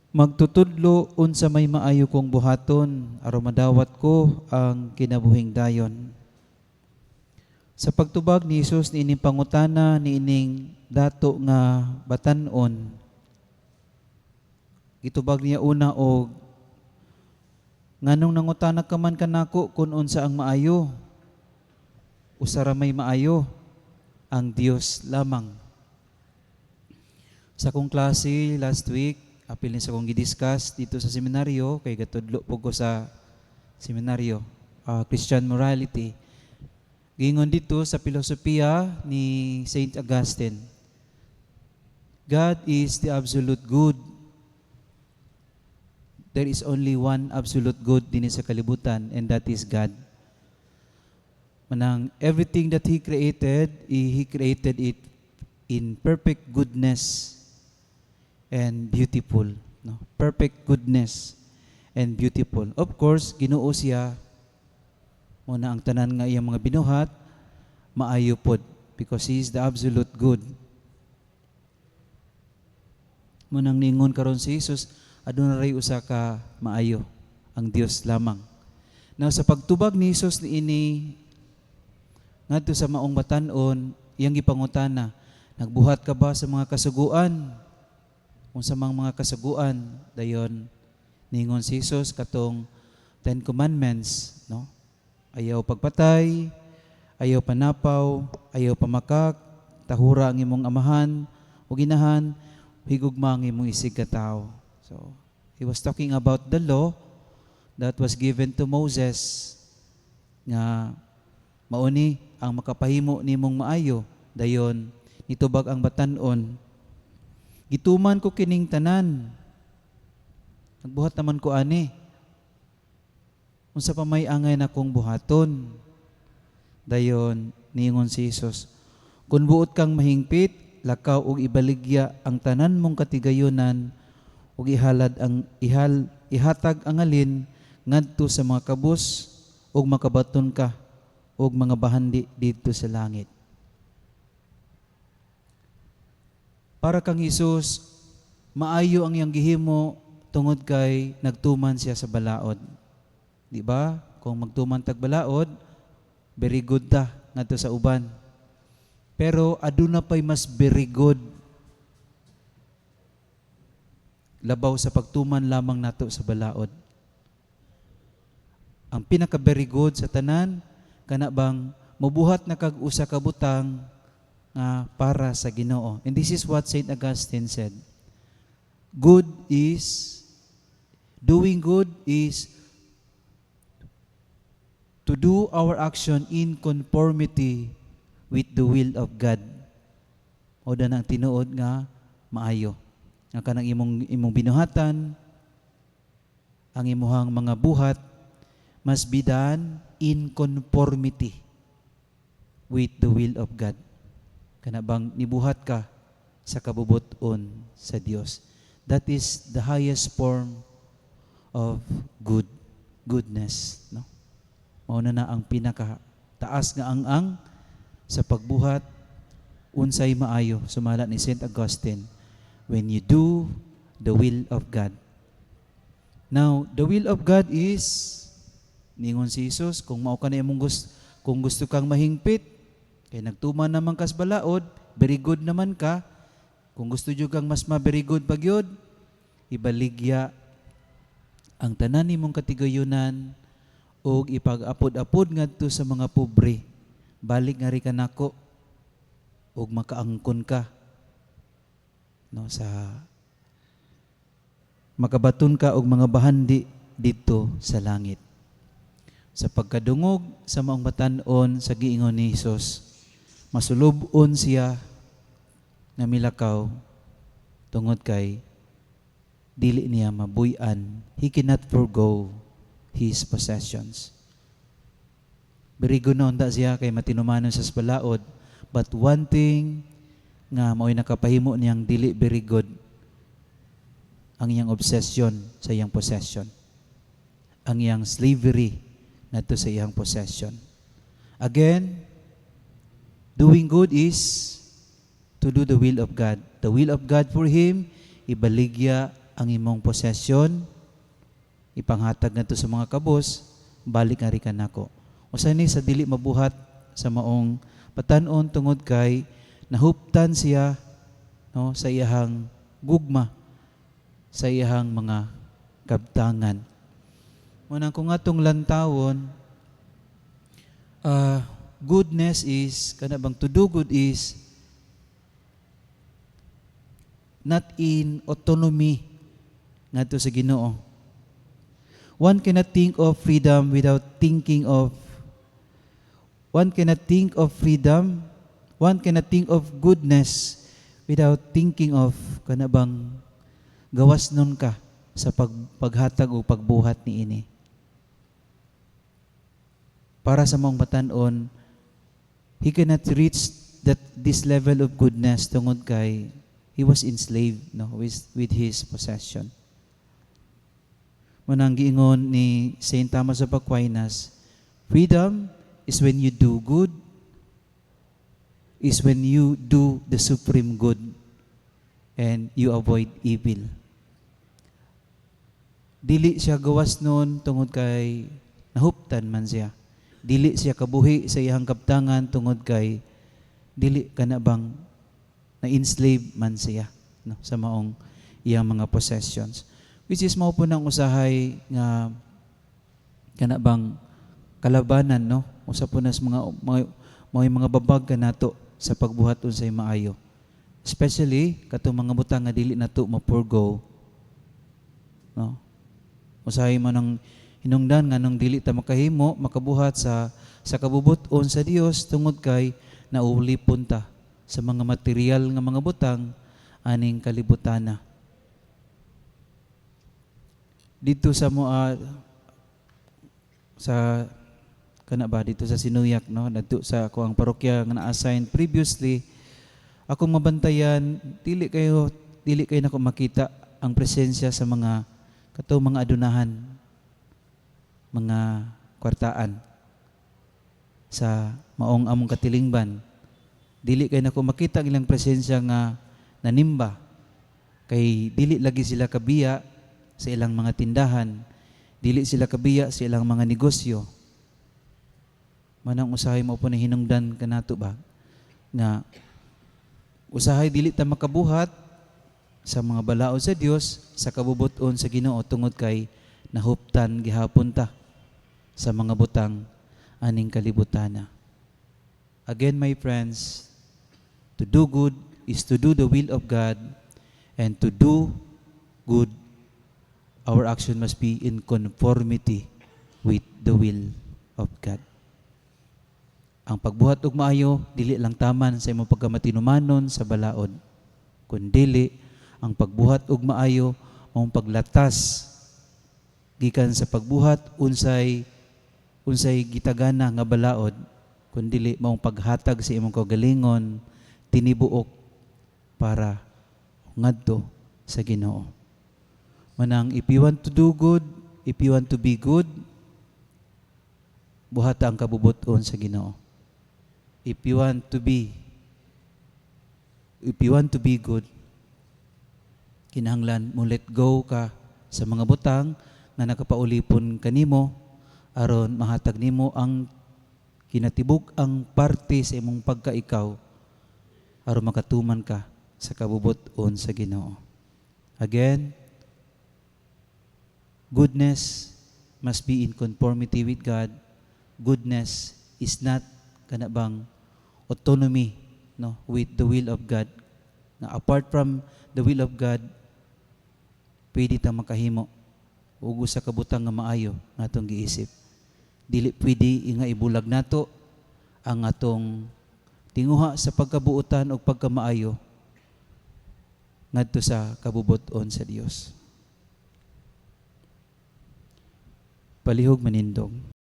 Magtutudlo unsa may maayo kong buhaton aron madawat ko ang kinabuhing dayon. Sa pagtubag ni Jesus niining pangutana niining dato nga batan-on. Gitubag niya una og nganong nangutana ka man kanako kung unsa ang maayo. Usara may maayo ang Dios lamang. Sa akong klase last week, apil ni sa akong gidiscuss dito sa seminaryo, kay gatudlo po ko sa seminaryo, Christian morality. Gingon dito sa filosofiya ni Saint Augustine, God is the absolute good. There is only one absolute good din sa kalibutan, and that is God. Manang everything that He created it in perfect goodness and beautiful, no? Perfect goodness and beautiful. Of course, Ginoo siya muna ang tanan nga iyang mga binuhat maayo pod because He is the absolute good. Munang ningon karon si Jesus, aduna ray usa ka maayo, ang Dios lamang. Now sa pagtubag ni Jesus niini ngadto sa maong batan-on, iyang gipangutana, nagbuhat ka ba sa mga kasuguan? Kung sa mga kasuguan, dayon ningon si Jesus katong 10 commandments, no? Ayaw pagpatay, ayaw panapaw, ayaw pamakak, tahura ang imong amahan o ginahan, higugma ang imong isig ka tawo. So, he was talking about the law that was given to Moses nga mauni ang makapahimo nimong maayo, dayon nitubag ang batan-on. Gituman ko kining tanan. Nagbuhat naman ko ani. Unsa pa may angay na kong buhaton. Dayon niingon si Jesus, kun buot kang mahingpit, lakaw og ibaligya ang tanan mong katigayunan ug ihatag ang alin ngadto sa mga kabus ug makabaton ka og mga bahandi dito sa langit. Para kang Hesus, maayo ang iyang gihimo tungod kay nagtuman siya sa balaod. Di ba? Kung magtuman tag balaod, very good ta ngadto sa uban. Pero aduna pay mas very good labaw sa pagtuman lamang nato sa balaod. Ang pinaka very good sa tanan kana bang mabuhat na kag usa ka butang para sa Ginoo. And this is what Saint Augustine said. Doing good is to do our action in conformity with the will of God. O da nang tinuod nga maayo. Nga kanang imong binuhatan, ang imuhang mga buhat must be done in conformity with the will of God. Kana bang nibuhat ka sa kabubuton sa Dios. That is the highest form of goodness, no? Mauna na ang pinaka taas nga ang sa pagbuhat unsay maayo, sumala ni Saint Augustine, when you do the will of God. Now, the will of God is ningon si Jesus, kung mao ka na imong kung gusto kang mahingpit, kaya nagtuman naman kas balaod, very good naman ka. Kung gusto nyo kang mas ma-very good pagyod, ibaligya ang tanan nimong katigayunan o ipag-apod-apod ngadto sa mga pobre. Balik nga ri kanako o makaangkon ka. No, sa makabaton ka og mga bahandi dito sa langit. Sa pagkadungog sa maong batan-on sa giingon ni Jesus, masulubon siya na milakaw tungod kay dili niya mabuy-an. He cannot forgo his possessions. Berigo na unta siya kay matinumanon sa balaod, but one thing nga mao'y nakapahimo niyang dili very good ang iyang obsession sa iyang possession. Ang iyang slavery ngadto sa iyang possession. Again, doing good is to do the will of God. The will of God for him, ibaligya ang imong possession, ipanghatag ngadto sa mga kabos, balik nga ri kanako. Usa ni sa dili mabuhat sa maong patan-on tungod kay nahuptan siya no sa iyahang gugma, sa iyahang mga kabtangan. Munang kung atong lantawon, goodness is, kanabang to do good is not in autonomy ngadto sa Ginoo. One cannot think of freedom without thinking of freedom. One cannot think of goodness without thinking of kanabang gawas nun ka sa paghatag o pagbuhat ni ini. Para sa mong batan-on, he cannot reach this level of goodness tungod kay he was enslaved with his possession. Munang giingon ni Saint Thomas of Aquinas, freedom is when you do good, is when you do the supreme good and you avoid evil. Dili siya gawas nun tungod kay nahuptan man siya. Dili siya kabuhi sa iyang kabtangan tungod kay dili kanabang na-enslave man siya sa maong iyang mga possessions. Which is mao po ng usahay nga kanabang kalabanan, no? Usa po nas mga babag kanato sa pagbuhat unsay maayo. Especially katong mga butang nga dili nato mapurgo. No? Usahay man ang hinungdan nga nung dili ta makahimo makabuhat sa kabubuton sa Dios tungod kay naulipon ta sa mga material nga mga butang aning kalibutana. Dito sa dito sa Sinuyak, no, dito sa kuang parokya nga na-assign previously, ako mabantayan dili kayo nako makita ang presensya sa mga mga adunahan, mga kwartaan sa maong among katilingban. Dili kayo nako makita ang ilang presensya nga nanimba kay dili lagi sila kabiya sa ilang mga tindahan, dili sila kabiya sa ilang mga negosyo. Manang usahay mo po na hinungdan kanato ba nga usahay dili ta makabuhat sa mga balaod sa Dios sa kabubuton sa Ginoo tungod kay nahuptan gihapon ta sa mga butang aning kalibutana. Again, my friends, to do good is to do the will of God, and to do good, our action must be in conformity with the will of God. Ang pagbuhat og maayo dili lang taman sa imong pagkamatinumanon sa balaod, kundi ang pagbuhat og maayo mong paglatas gikan sa pagbuhat unsay gitagana nga balaod, kundi mong paghatag sa imong kaugalingon tinibuok para ngadto sa Ginoo. Manang if you want to do good, if you want to be good, buhata ang kabubuton sa Ginoo. If you want to be good, kinahanglan mo let go ka sa mga butang nga nakapaulipon kanimo aron mahatag nimo ang kinatibuk ang parte sa imong pagkaikaw aron makatuman ka sa kabubuton sa Ginoo. Again, goodness must be in conformity with God. Goodness is not kanabang autonomy, no, with the will of God. Na apart from the will of God, pwede ta makahimo ug sa kabutang nga maayo nga atong giisip. Dili pwede nga ibulag nato ang atong tinguha sa pagkabuutan o pagkamaayo ngadto sa kabubuton sa Dios. Palihog manindog.